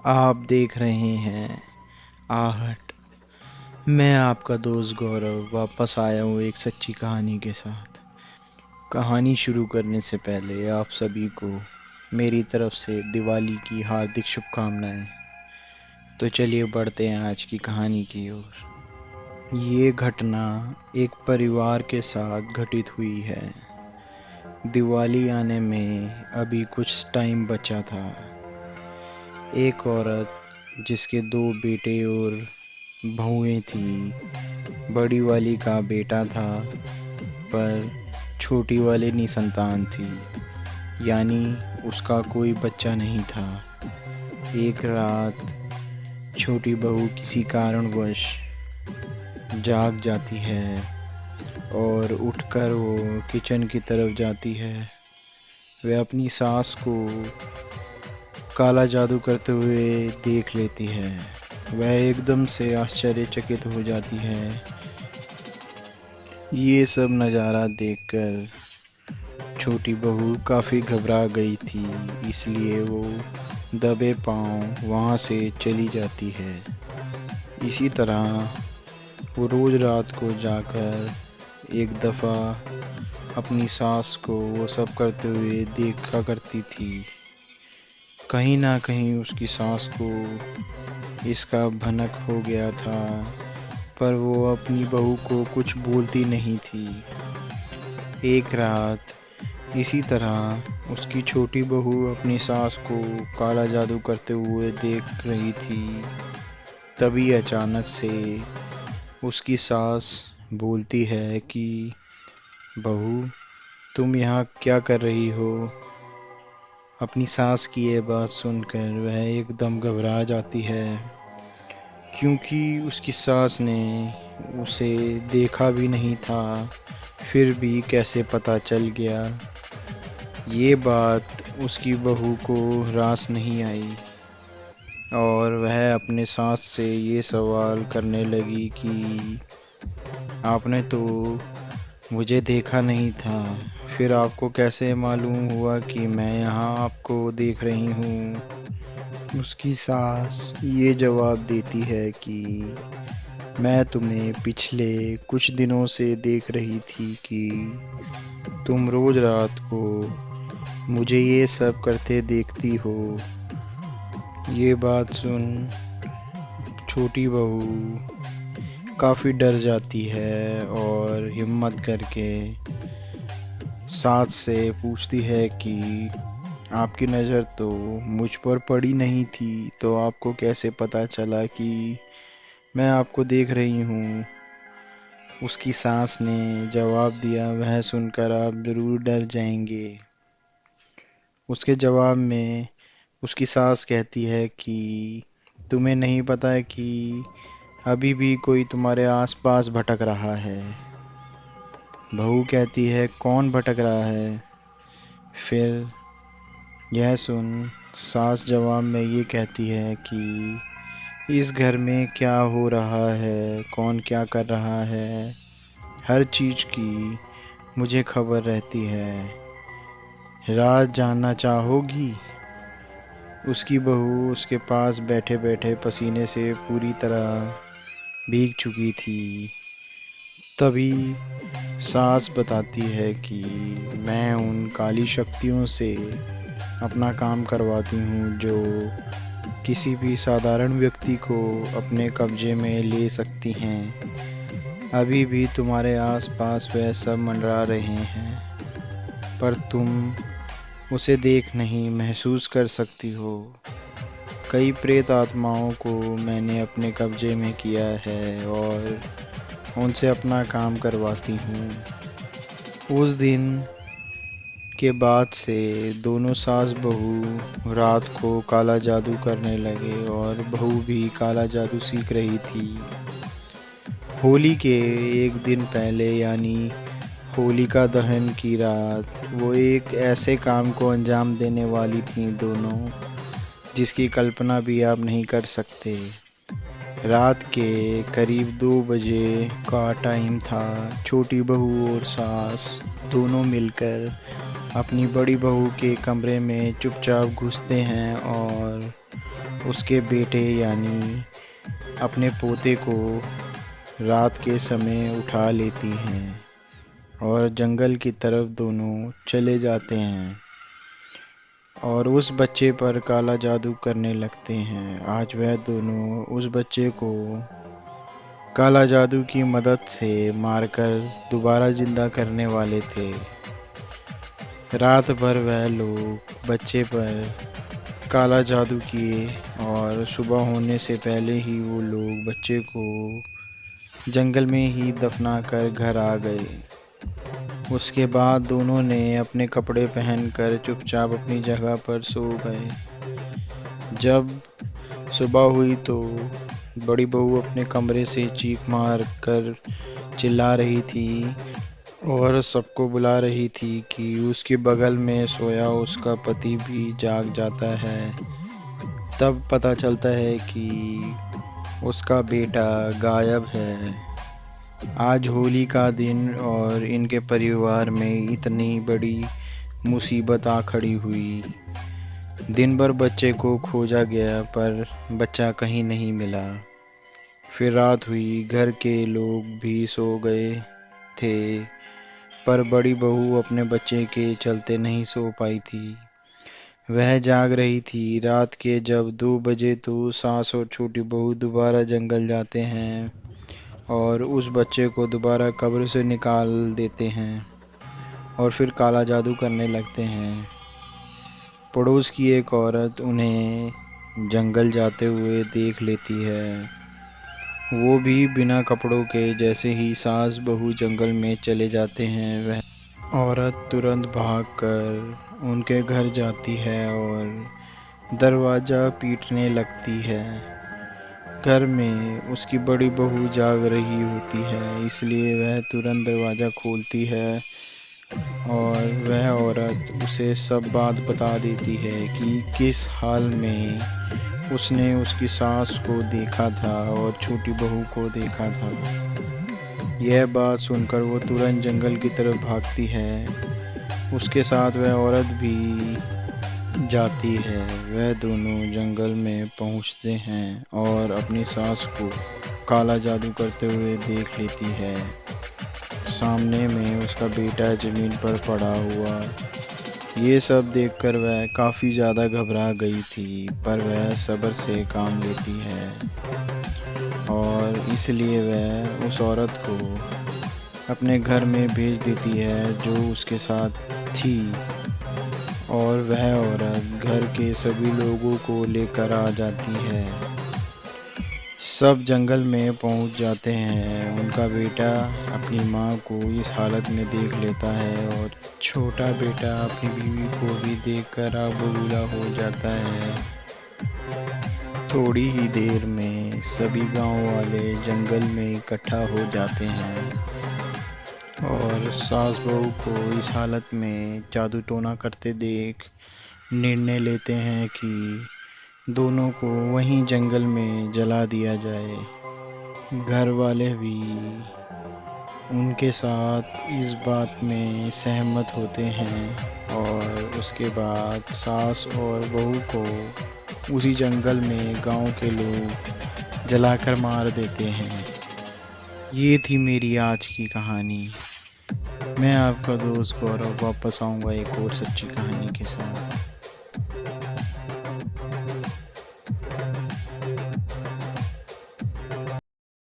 आप देख रहे हैं आहट। मैं आपका दोस्त गौरव वापस आया हूँ एक सच्ची कहानी के साथ। कहानी शुरू करने से पहले आप सभी को मेरी तरफ से दिवाली की हार्दिक शुभकामनाएं। तो चलिए बढ़ते हैं आज की कहानी की ओर। ये घटना एक परिवार के साथ घटित हुई है। दिवाली आने में अभी कुछ टाइम बचा था। एक औरत जिसके दो बेटे और बहुएं थी। बड़ी वाली का बेटा था, पर छोटी वाली निसंतान थी, यानी उसका कोई बच्चा नहीं था। एक रात छोटी बहू किसी कारणवश जाग जाती है और उठकर वो किचन की तरफ जाती है। वह अपनी सास को काला जादू करते हुए देख लेती है। वह एकदम से आश्चर्यचकित हो जाती है। ये सब नज़ारा देखकर छोटी बहू काफ़ी घबरा गई थी, इसलिए वो दबे पांव वहाँ से चली जाती है। इसी तरह वो रोज़ रात को जाकर एक दफ़ा अपनी सास को वो सब करते हुए देखा करती थी। कहीं ना कहीं उसकी सास को इसका भनक हो गया था, पर वो अपनी बहू को कुछ बोलती नहीं थी। एक रात इसी तरह उसकी छोटी बहू अपनी सास को काला जादू करते हुए देख रही थी। तभी अचानक से उसकी सास बोलती है कि बहू, तुम यहाँ क्या कर रही हो। अपनी सास की ये बात सुनकर वह एकदम घबरा जाती है, क्योंकि उसकी सास ने उसे देखा भी नहीं था। फिर भी कैसे पता चल गया। ये बात उसकी बहू को रास नहीं आई और वह अपने सास से ये सवाल करने लगी कि आपने तो मुझे देखा नहीं था, फिर आपको कैसे मालूम हुआ कि मैं यहाँ आपको देख रही हूँ। उसकी सास ये जवाब देती है कि मैं तुम्हें पिछले कुछ दिनों से देख रही थी कि तुम रोज रात को मुझे ये सब करते देखती हो। ये बात सुन छोटी बहू काफ़ी डर जाती है और हिम्मत करके सास से पूछती है कि आपकी नज़र तो मुझ पर पड़ी नहीं थी, तो आपको कैसे पता चला कि मैं आपको देख रही हूँ। उसकी सास ने जवाब दिया, वह सुनकर आप ज़रूर डर जाएंगे। उसके जवाब में उसकी सास कहती है कि तुम्हें नहीं पता है कि अभी भी कोई तुम्हारे आसपास भटक रहा है। बहू कहती है, कौन भटक रहा है। फिर यह सुन सास जवाब में ये कहती है कि इस घर में क्या हो रहा है, कौन क्या कर रहा है, हर चीज़ की मुझे खबर रहती है। राज जानना चाहोगी। उसकी बहू उसके पास बैठे बैठे पसीने से पूरी तरह भीग चुकी थी। तभी सास बताती है कि मैं उन काली शक्तियों से अपना काम करवाती हूँ जो किसी भी साधारण व्यक्ति को अपने कब्जे में ले सकती हैं। अभी भी तुम्हारे आसपास वह सब मंडरा रहे हैं, पर तुम उसे देख नहीं महसूस कर सकती हो। कई प्रेत आत्माओं को मैंने अपने कब्जे में किया है और उनसे अपना काम करवाती हूँ। उस दिन के बाद से दोनों सास बहू रात को काला जादू करने लगे और बहू भी काला जादू सीख रही थी। होली के एक दिन पहले, यानी होलिका दहन की रात, वो एक ऐसे काम को अंजाम देने वाली थी दोनों, जिसकी कल्पना भी आप नहीं कर सकते। रात के करीब 2 बजे का टाइम था। छोटी बहू और सास दोनों मिलकर अपनी बड़ी बहू के कमरे में चुपचाप घुसते हैं और उसके बेटे यानी अपने पोते को रात के समय उठा लेती हैं और जंगल की तरफ दोनों चले जाते हैं और उस बच्चे पर काला जादू करने लगते हैं। आज वह दोनों उस बच्चे को काला जादू की मदद से मारकर दोबारा जिंदा करने वाले थे। रात भर वह लोग बच्चे पर काला जादू किए और सुबह होने से पहले ही वो लोग बच्चे को जंगल में ही दफना कर घर आ गए। उसके बाद दोनों ने अपने कपड़े पहनकर चुपचाप अपनी जगह पर सो गए। जब सुबह हुई तो बड़ी बहू अपने कमरे से चीख मार कर चिल्ला रही थी और सबको बुला रही थी कि उसके बगल में सोया उसका पति भी जाग जाता है। तब पता चलता है कि उसका बेटा गायब है। आज होली का दिन और इनके परिवार में इतनी बड़ी मुसीबत आ खड़ी हुई। दिन भर बच्चे को खोजा गया पर बच्चा कहीं नहीं मिला। फिर रात हुई, घर के लोग भी सो गए थे पर बड़ी बहू अपने बच्चे के चलते नहीं सो पाई थी। वह जाग रही थी। रात के जब 2 बजे तो सास और छोटी बहू दोबारा जंगल जाते हैं और उस बच्चे को दोबारा कब्र से निकाल देते हैं और फिर काला जादू करने लगते हैं। पड़ोस की एक औरत उन्हें जंगल जाते हुए देख लेती है। वो भी बिना कपड़ों के। जैसे ही सास बहू जंगल में चले जाते हैं वह औरत तुरंत भागकर उनके घर जाती है और दरवाज़ा पीटने लगती है। घर में उसकी बड़ी बहू जाग रही होती है, इसलिए वह तुरंत दरवाज़ा खोलती है और वह औरत उसे सब बात बता देती है कि किस हाल में उसने उसकी सास को देखा था और छोटी बहू को देखा था। यह बात सुनकर वो तुरंत जंगल की तरफ भागती है। उसके साथ वह औरत भी जाती है। वह दोनों जंगल में पहुंचते हैं और अपनी सास को काला जादू करते हुए देख लेती है। सामने में उसका बेटा जमीन पर पड़ा हुआ। ये सब देखकर वह काफ़ी ज़्यादा घबरा गई थी पर वह सब्र से काम लेती है और इसलिए वह उस औरत को अपने घर में भेज देती है जो उसके साथ थी और वह औरत घर के सभी लोगों को लेकर आ जाती है। सब जंगल में पहुंच जाते हैं। उनका बेटा अपनी माँ को इस हालत में देख लेता है और छोटा बेटा अपनी बीवी को भी देखकर आबूला हो जाता है। थोड़ी ही देर में सभी गांव वाले जंगल में इकट्ठा हो जाते हैं और सास बहू को इस हालत में जादू टोना करते देख निर्णय लेते हैं कि दोनों को वहीं जंगल में जला दिया जाए। घर वाले भी उनके साथ इस बात में सहमत होते हैं और उसके बाद सास और बहू को उसी जंगल में गांव के लोग जलाकर मार देते हैं। ये थी मेरी आज की कहानी। मैं आपका दोस्त गौरव वापस आऊँगा एक और सच्ची कहानी के साथ।